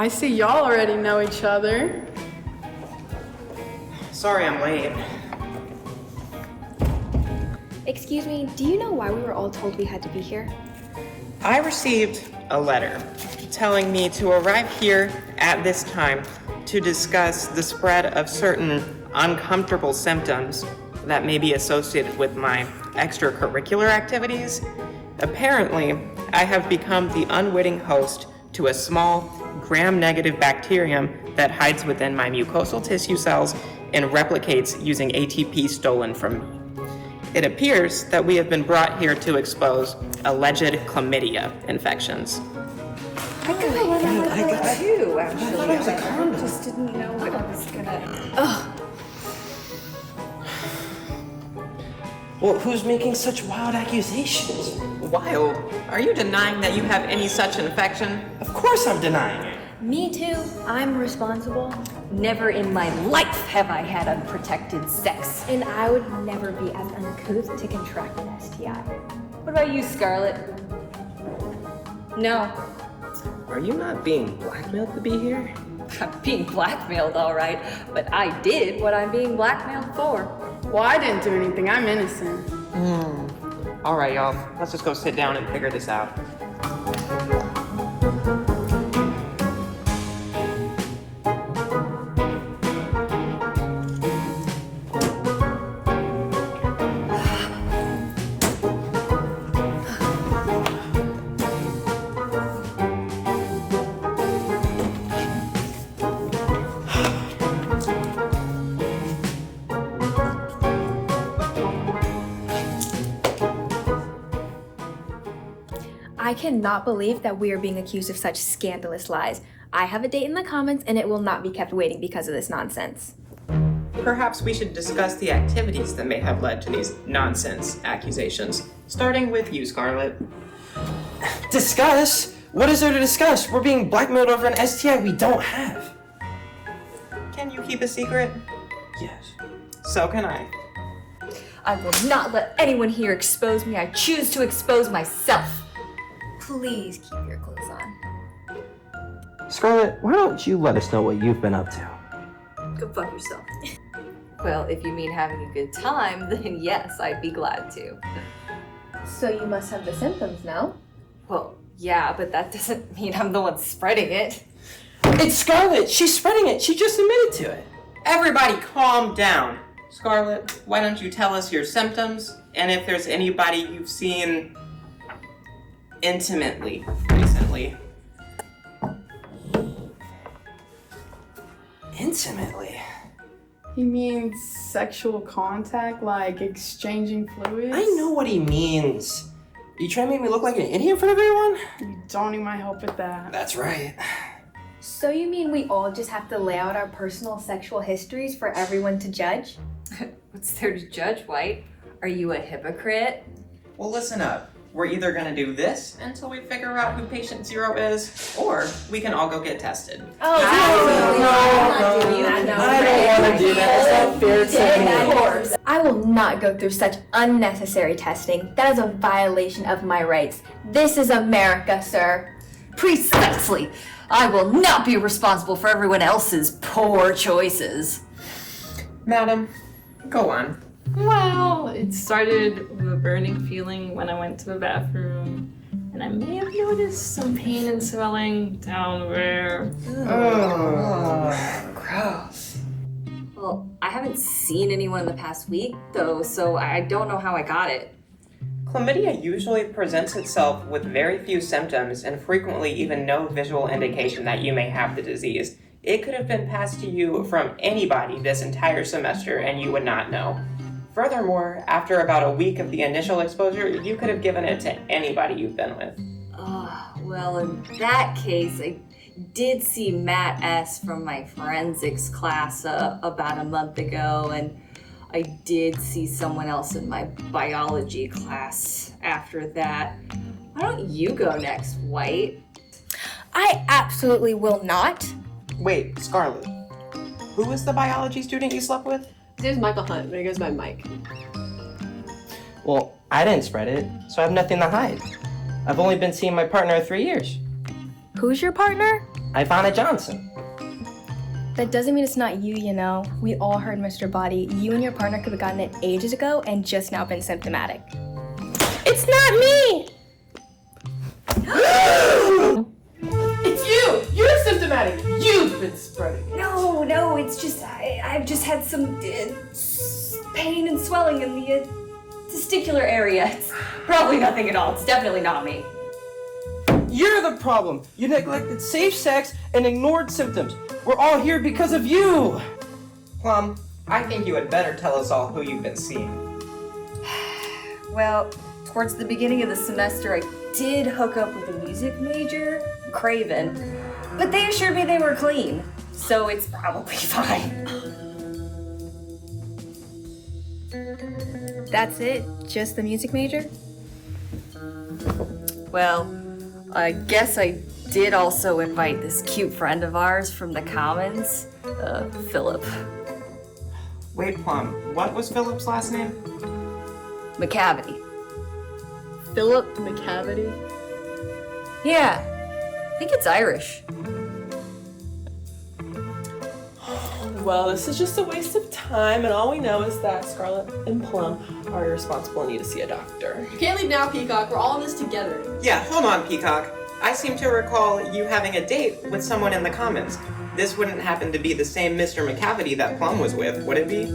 I see y'all already know each other. Sorry I'm late. Excuse me, do you know why we were all told we had to be here? I received a letter telling me to arrive here at this time to discuss the spread of certain uncomfortable symptoms that may be associated with my extracurricular activities. Apparently, I have become the unwitting host to a small gram-negative bacterium that hides within my mucosal tissue cells and replicates using ATP stolen from me. It appears that we have been brought here to expose alleged chlamydia infections. I got too, actually. I just didn't know what I was gonna... Ugh. Well, who's making such wild accusations? Wild? Are you denying that you have any such infection? Of course I'm denying it. Me too. I'm responsible. Never in my life have I had unprotected sex. And I would never be as uncouth to contract an STI. What about you, Scarlett? No. Are you not being blackmailed to be here? I'm being blackmailed, all right, but I did what I'm being blackmailed for. Well, I didn't do anything. I'm innocent. All right, y'all. Let's just go sit down and figure this out. I cannot believe that we are being accused of such scandalous lies. I have a date in the comments and it will not be kept waiting because of this nonsense. Perhaps we should discuss the activities that may have led to these nonsense accusations. Starting with you, Scarlett. Discuss? What is there to discuss? We're being blackmailed over an STI we don't have. Can you keep a secret? Yes. So can I. I will not let anyone here expose me. I choose to expose myself. Please keep your clothes on. Scarlett, why don't you let us know what you've been up to? Go fuck yourself. Well, if you mean having a good time, then yes, I'd be glad to. So you must have the symptoms now? Well, yeah, but that doesn't mean I'm the one spreading it. It's Scarlett! She's spreading it! She just admitted to it! Everybody calm down. Scarlett, why don't you tell us your symptoms and if there's anybody you've seen intimately recently. Intimately? He means sexual contact, like exchanging fluids? I know what he means. You trying to make me look like an idiot in front of everyone? You don't need my help with that. That's right. So you mean we all just have to lay out our personal sexual histories for everyone to judge? What's there to judge, White? Are you a hypocrite? Well, listen up. We're either gonna do this until we figure out who patient 0 is, or we can all go get tested. Oh, I don't want to do that. That's not fair to me. I will not go through such unnecessary testing. That is a violation of my rights. This is America, sir. Precisely. I will not be responsible for everyone else's poor choices. Madam, go on. Well, it started with a burning feeling when I went to the bathroom, and I may have noticed some pain and swelling down there. Gross. Well, I haven't seen anyone in the past week, though, so I don't know how I got it. Chlamydia usually presents itself with very few symptoms and frequently even no visual indication that you may have the disease. It could have been passed to you from anybody this entire semester and you would not know. Furthermore, after about a week of the initial exposure, you could have given it to anybody you've been with. Well, in that case, I did see Matt S. from my forensics class about a month ago, and I did see someone else in my biology class after that. Why don't you go next, White? I absolutely will not. Wait, Scarlett, who was the biology student you slept with? His name's Michael Hunt, but he goes by Mike. Well, I didn't spread it, so I have nothing to hide. I've only been seeing my partner 3 years. Who's your partner? Ivana Johnson. That doesn't mean it's not you, you know. We all heard Mr. Body. You and your partner could have gotten it ages ago and just now been symptomatic. It's not me! It's you! You're symptomatic! You've been spreading it! No, it's just, I've just had some pain and swelling in the testicular area. It's probably nothing at all. It's definitely not me. You're the problem! You neglected safe sex and ignored symptoms. We're all here because of you! Plum, I think you had better tell us all who you've been seeing. Well, towards the beginning of the semester, I did hook up with a music major, Craven, but they assured me they were clean, so it's probably fine. That's it? Just the music major? Well, I guess I did also invite this cute friend of ours from the Commons, Philip. Wait, Plum, what was Philip's last name? McCavity. Philip McCavity? Yeah, I think it's Irish. Well, this is just a waste of time, and all we know is that Scarlett and Plum are irresponsible and need to see a doctor. You can't leave now, Peacock. We're all in this together. Yeah, hold on, Peacock. I seem to recall you having a date with someone in the Commons. This wouldn't happen to be the same Mr. McCavity that Plum was with, would it be?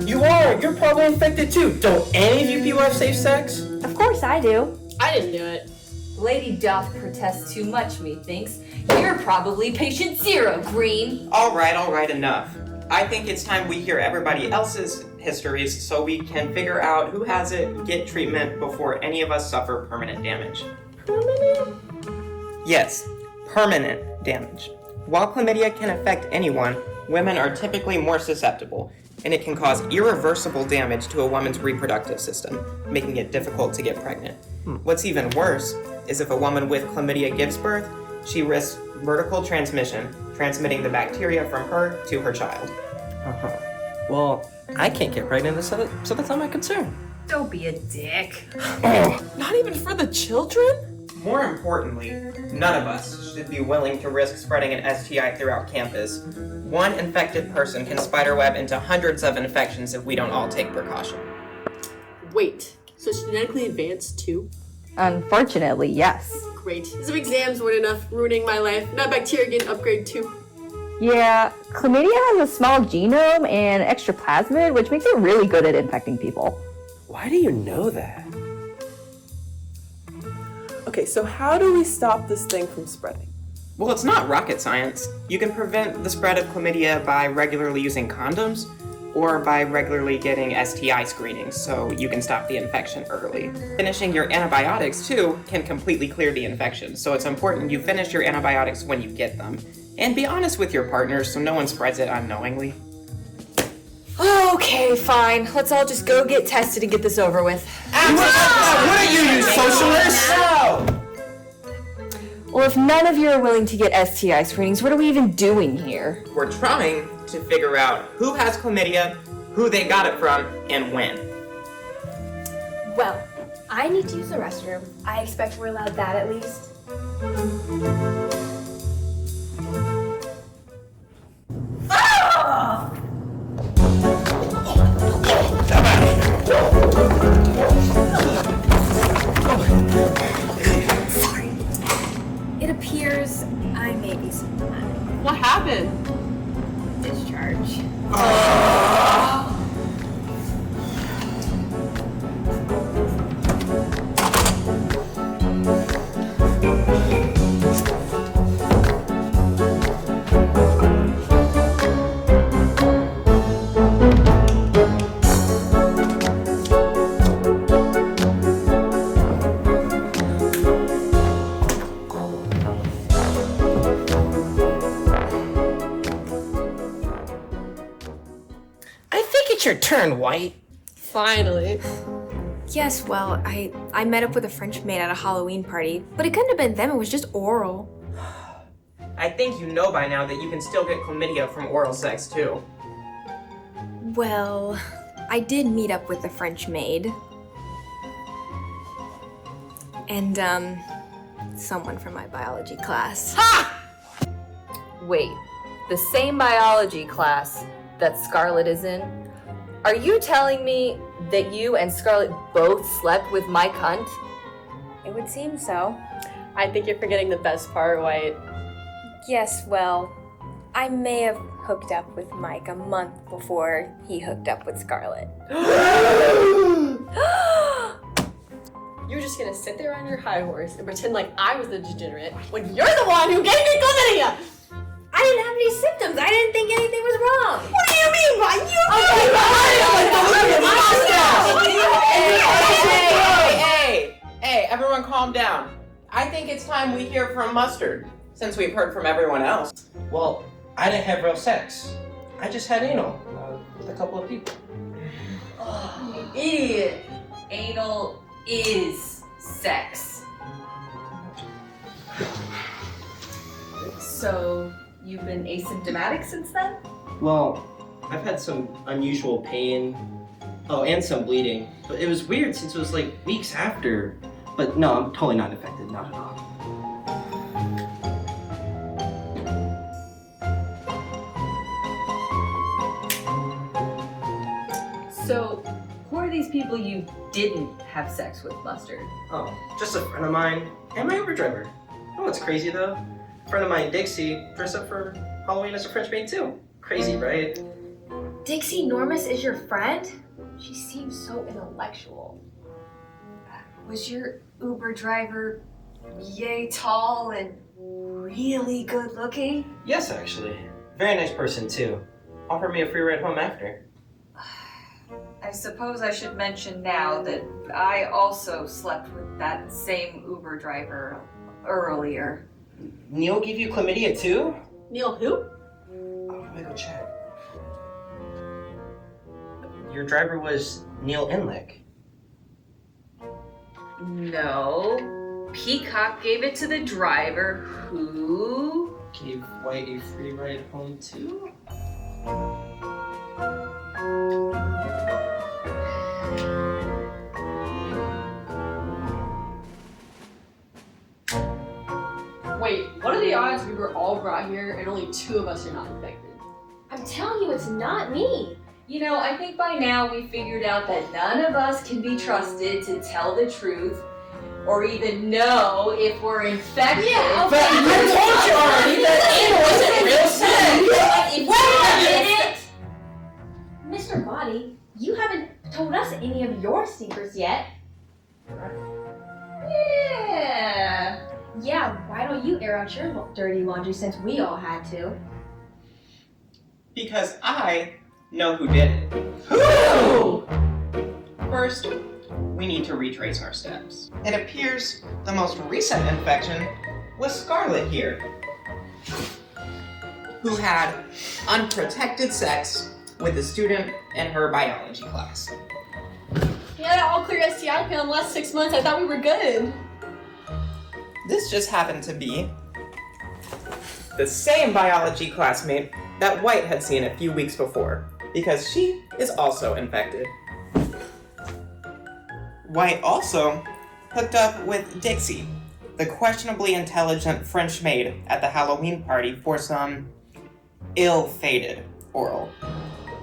You are! You're probably infected too! Don't any of you people have safe sex? Of course I do. I didn't do it. Lady Duff protests too much, methinks. You're probably patient zero, Green. All right, enough. I think it's time we hear everybody else's histories so we can figure out who has it, get treatment before any of us suffer permanent damage. Permanent? Yes, permanent damage. While chlamydia can affect anyone, women are typically more susceptible, and it can cause irreversible damage to a woman's reproductive system, making it difficult to get pregnant. What's even worse is if a woman with chlamydia gives birth, she risks vertical transmission, transmitting the bacteria from her to her child. Well, I can't get pregnant, so that's not my concern. Don't be a dick. Not even for the children? More importantly, none of us should be willing to risk spreading an STI throughout campus. One infected person can spiderweb into hundreds of infections if we don't all take precaution. Wait, so it's genetically advanced too? Unfortunately, yes. Great. As if exams weren't enough, ruining my life. Now bacteria get an upgrade too. Yeah, chlamydia has a small genome and extra plasmid, which makes it really good at infecting people. Why do you know that? Okay, so how do we stop this thing from spreading? Well, it's not rocket science. You can prevent the spread of chlamydia by regularly using condoms or by regularly getting STI screenings so you can stop the infection early. Finishing your antibiotics, too, can completely clear the infection, so it's important you finish your antibiotics when you get them. And be honest with your partners so no one spreads it unknowingly. Okay, fine. Let's all just go get tested and get this over with. What are you socialists? No! Well, if none of you are willing to get STI screenings, what are we even doing here? We're trying to figure out who has chlamydia, who they got it from, and when. Well, I need to use the restroom. I expect we're allowed that at least. It appears I may be symptomatic. What happened? Discharge. I think it's your turn, White. Finally. Yes, well, I met up with a French maid at a Halloween party, but it couldn't have been them, it was just oral. I think you know by now that you can still get chlamydia from oral sex, too. Well, I did meet up with the French maid. And, someone from my biology class. Wait, the same biology class that Scarlett is in? Are you telling me that you and Scarlett both slept with Mike Hunt? It would seem so. I think you're forgetting the best part, White. Yes, well, I may have hooked up with Mike a month before he hooked up with Scarlett. You're just gonna sit there on your high horse and pretend like I was the degenerate when you're the one who gave me chlamydia! I didn't have any symptoms. I didn't think anything was wrong. What do you mean by you? Hey, everyone calm down. I think it's time we hear from Mustard, since we've heard from everyone else. Well, I didn't have real sex. I just had anal with a couple of people. You idiot. Anal is sex. So, you've been asymptomatic since then? Well, I've had some unusual pain. Oh, and some bleeding. But it was weird since it was like weeks after. But no, I'm totally not infected, not at all. So, who are these people you didn't have sex with, Mustard? Oh, just a friend of mine and my Uber driver. Oh, what's crazy though? A friend of mine, Dixie, dressed up for Halloween as a French maid too. Crazy, right? Dixie Normus is your friend? She seems so intellectual. Was your Uber driver yay tall and really good looking? Yes, actually. Very nice person too. Offered me a free ride home after. I suppose I should mention now that I also slept with that same Uber driver earlier. Neil gave you chlamydia too? Neil who? Oh, let me go check. Your driver was Neil Enlick. No. Peacock gave it to the driver who... Gave White a free ride home too? Wait, what are the odds we were all brought here and only 2 of us are not infected? I'm telling you, it's not me. You know, I think by now we figured out that none of us can be trusted to tell the truth or even know if we're infected. Yeah, But I told you already that anal wasn't real sex! Wait a minute! Mr. Body, you haven't told us any of your secrets yet. Yeah. Yeah, why don't you air out your dirty laundry since we all had to? Because I know who did it. Who? First, we need to retrace our steps. It appears the most recent infection was Scarlett here, who had unprotected sex with a student in her biology class. Yeah, that all clear STI pill in the last 6 months. I thought we were good. This just happened to be the same biology classmate that White had seen a few weeks before, because she is also infected. White also hooked up with Dixie, the questionably intelligent French maid at the Halloween party for some ill-fated oral,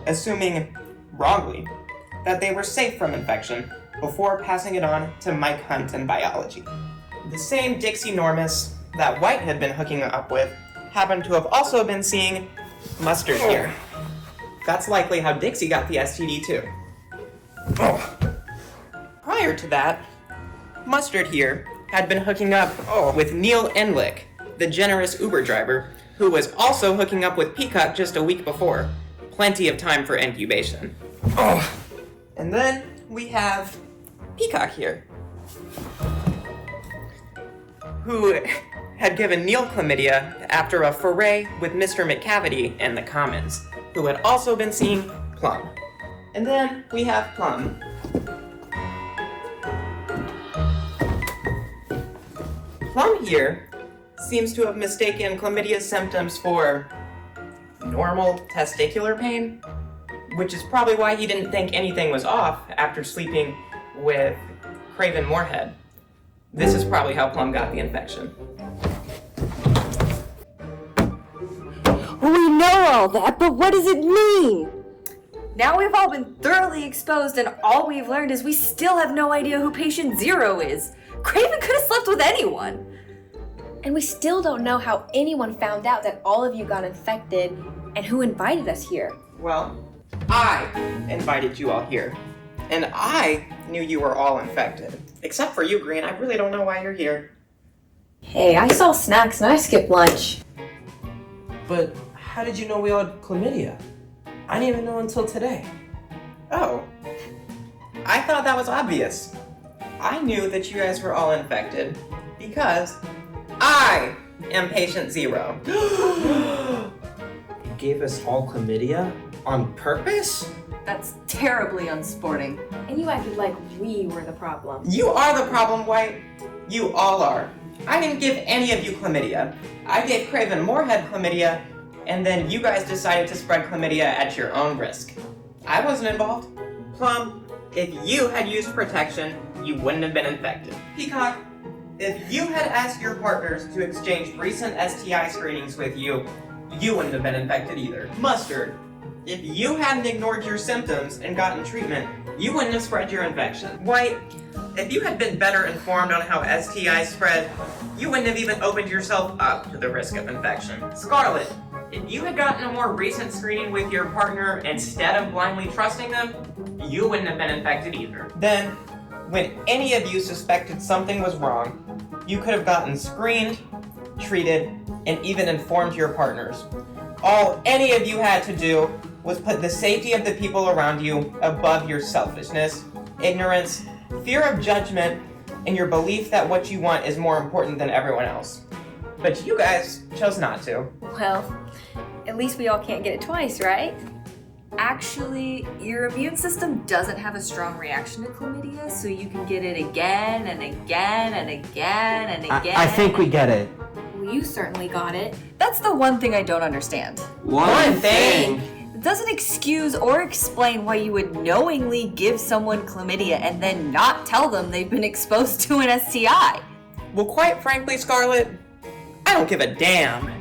assuming, wrongly, that they were safe from infection before passing it on to Mike Hunt in biology. The same Dixie Normus that White had been hooking up with happened to have also been seeing Mustard here. That's likely how Dixie got the STD too. Prior to that, Mustard here had been hooking up with Neil Enlick, the generous Uber driver, who was also hooking up with Peacock just a week before. Plenty of time for incubation. And then we have Peacock here, who had given Neil chlamydia after a foray with Mr. McCavity in the Commons, who had also been seeing Plum. And then we have Plum, Plum here seems to have mistaken chlamydia's symptoms for normal testicular pain, which is probably why he didn't think anything was off after sleeping with Craven Moorhead. This is probably how Plum got the infection. We know all that, but what does it mean? Now we've all been thoroughly exposed, and all we've learned is we still have no idea who patient 0 is. Craven could have slept with anyone. And we still don't know how anyone found out that all of you got infected and who invited us here. Well, I invited you all here, and I knew you were all infected. Except for you, Green. I really don't know why you're here. Hey, I saw snacks and I skipped lunch. But how did you know we all had chlamydia? I didn't even know until today. Oh, I thought that was obvious. I knew that you guys were all infected because I am patient 0. You gave us all chlamydia on purpose? That's terribly unsporting. And you acted like we were the problem. You are the problem, White. You all are. I didn't give any of you chlamydia. I gave Craven Moorhead chlamydia, and then you guys decided to spread chlamydia at your own risk. I wasn't involved. Plum, if you had used protection, you wouldn't have been infected. Peacock, if you had asked your partners to exchange recent STI screenings with you, you wouldn't have been infected either. Mustard, if you hadn't ignored your symptoms and gotten treatment, you wouldn't have spread your infection. White, if you had been better informed on how STIs spread, you wouldn't have even opened yourself up to the risk of infection. Scarlet, if you had gotten a more recent screening with your partner instead of blindly trusting them, you wouldn't have been infected either. Then, when any of you suspected something was wrong, you could have gotten screened, treated, and even informed your partners. All any of you had to do was put the safety of the people around you above your selfishness, ignorance, fear of judgment, and your belief that what you want is more important than everyone else. But you guys chose not to. Well, at least we all can't get it twice, right? Actually, your immune system doesn't have a strong reaction to chlamydia, so you can get it again and again and again and again. I think we get it. Well, you certainly got it. That's the one thing I don't understand. One thing. It doesn't excuse or explain why you would knowingly give someone chlamydia and then not tell them they've been exposed to an STI. Well, quite frankly, Scarlet, I don't give a damn.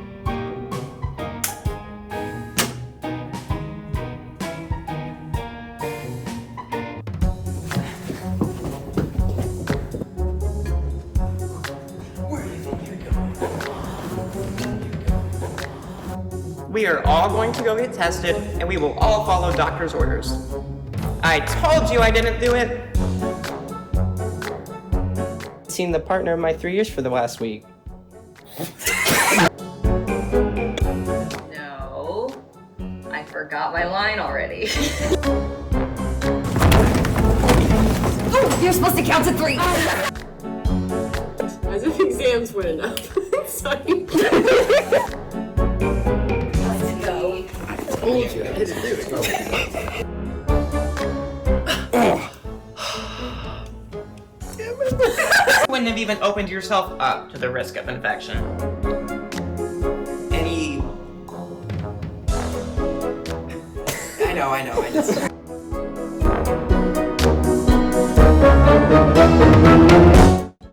We are all going to go get tested, and we will all follow doctor's orders. I told you I didn't do it. Seen the partner of my 3 years for the last week. No, I forgot my line already. Oh, you're supposed to count to 3. As if exams weren't enough. Sorry. Told you I didn't do it. Wouldn't have even opened yourself up to the risk of infection. I know, I just...